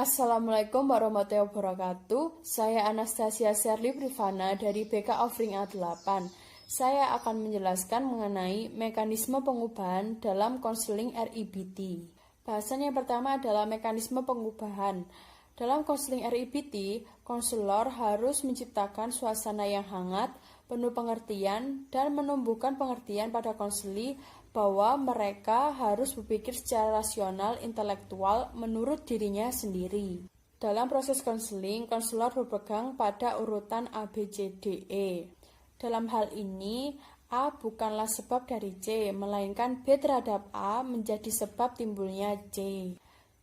Assalamualaikum warahmatullahi wabarakatuh. Saya Anastasia Sherly Privana dari BK Offering A8. Saya akan menjelaskan mengenai mekanisme pengubahan dalam konseling RIBT. Bahasan yang pertama adalah mekanisme pengubahan. Dalam konseling RIBT, konselor harus menciptakan suasana yang hangat, penuh pengertian, dan menumbuhkan pengertian pada konseli bahwa mereka harus berpikir secara rasional, intelektual, menurut dirinya sendiri. Dalam proses konseling, konselor berpegang pada urutan A, B, C, D, E. Dalam hal ini, A bukanlah sebab dari C, melainkan B terhadap A menjadi sebab timbulnya C.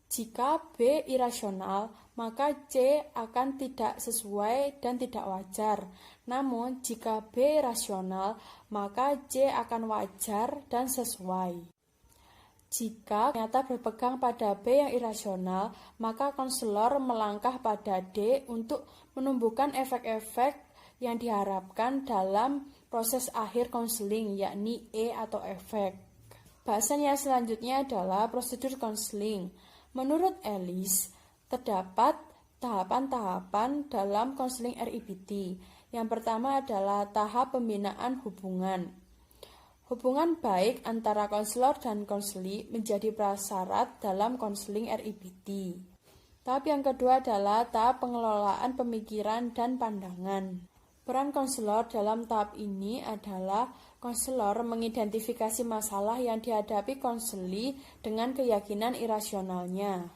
Jika B irasional, maka C akan tidak sesuai dan tidak wajar. Namun, jika B rasional, maka C akan wajar dan sesuai. Jika ternyata berpegang pada B yang irasional, maka konselor melangkah pada D untuk menumbuhkan efek-efek yang diharapkan dalam proses akhir konseling, yakni E atau efek. Bahasan yang selanjutnya adalah prosedur konseling. Menurut Ellis, terdapat tahapan-tahapan dalam konseling RIBT. Yang pertama adalah tahap pembinaan hubungan. Hubungan baik antara konselor dan konseli menjadi prasyarat dalam konseling RIBT. Tahap yang kedua adalah tahap pengelolaan pemikiran dan pandangan. Peran konselor dalam tahap ini adalah konselor mengidentifikasi masalah yang dihadapi konseli dengan keyakinan irasionalnya.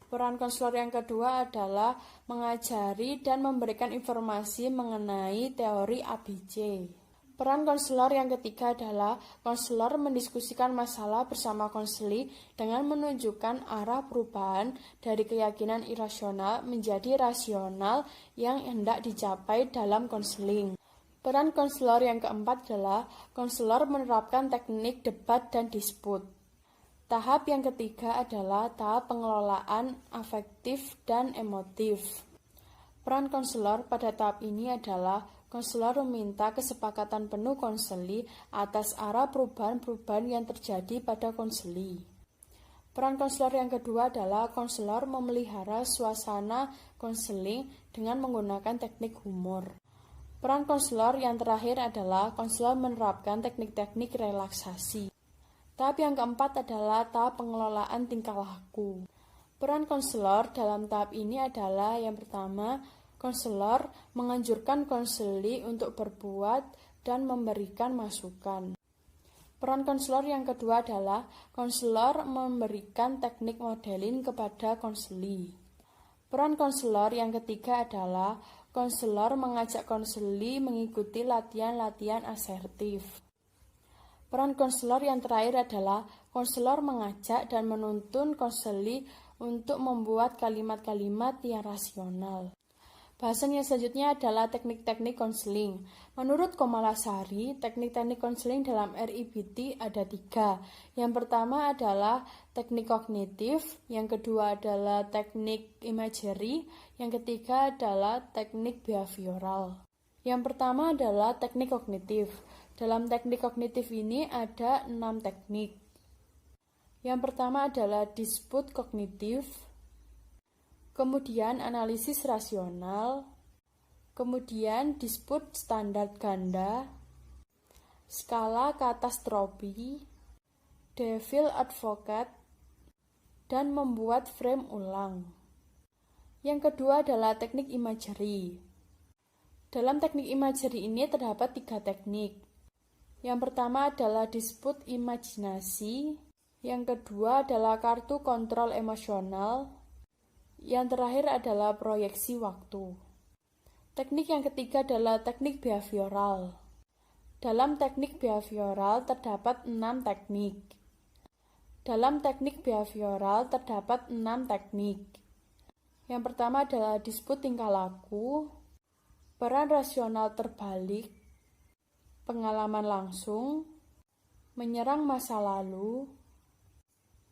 Peran konselor yang kedua adalah mengajari dan memberikan informasi mengenai teori ABC. Peran konselor yang ketiga adalah konselor mendiskusikan masalah bersama konseli dengan menunjukkan arah perubahan dari keyakinan irasional menjadi rasional yang hendak dicapai dalam konseling. Peran konselor yang keempat adalah konselor menerapkan teknik debat dan disput. Tahap yang ketiga adalah tahap pengelolaan afektif dan emotif. Peran konselor pada tahap ini adalah konselor meminta kesepakatan penuh konseli atas arah perubahan-perubahan yang terjadi pada konseli. Peran konselor yang kedua adalah konselor memelihara suasana konseling dengan menggunakan teknik humor. Peran konselor yang terakhir adalah konselor menerapkan teknik-teknik relaksasi. Tahap yang keempat adalah tahap pengelolaan tingkah laku. Peran konselor dalam tahap ini adalah yang pertama, konselor menganjurkan konseli untuk berbuat dan memberikan masukan. Peran konselor yang kedua adalah konselor memberikan teknik modeling kepada konseli. Peran konselor yang ketiga adalah konselor mengajak konseli mengikuti latihan-latihan asertif. Peran konselor yang terakhir adalah konselor mengajak dan menuntun konseli untuk membuat kalimat-kalimat yang rasional. Bahasan yang selanjutnya adalah teknik-teknik konseling. Menurut Komalasari, teknik-teknik konseling dalam RIBT ada 3. Yang pertama adalah teknik kognitif, yang kedua adalah teknik imagery, yang ketiga adalah teknik behavioral. Yang pertama adalah teknik kognitif. Dalam teknik kognitif ini ada 6 teknik. Yang pertama adalah disput kognitif, kemudian analisis rasional, kemudian disput standar ganda, skala katastrofi, devil advocate, dan membuat frame ulang. Yang kedua adalah teknik imagery. Dalam teknik imagery ini terdapat 3 teknik. Yang pertama adalah disput imajinasi, yang kedua adalah kartu kontrol emosional, yang terakhir adalah proyeksi waktu. Teknik yang ketiga adalah teknik behavioral. Dalam teknik behavioral terdapat 6 teknik. Dalam teknik behavioral terdapat 6 teknik. Yang pertama adalah disput tingkah laku, peran rasional terbalik, pengalaman langsung, menyerang masa lalu,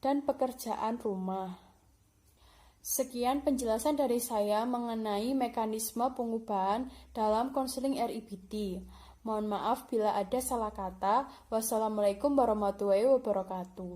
dan pekerjaan rumah. Sekian penjelasan dari saya mengenai mekanisme pengubahan dalam konseling RIBT. Mohon maaf bila ada salah kata. Wassalamualaikum warahmatullahi wabarakatuh.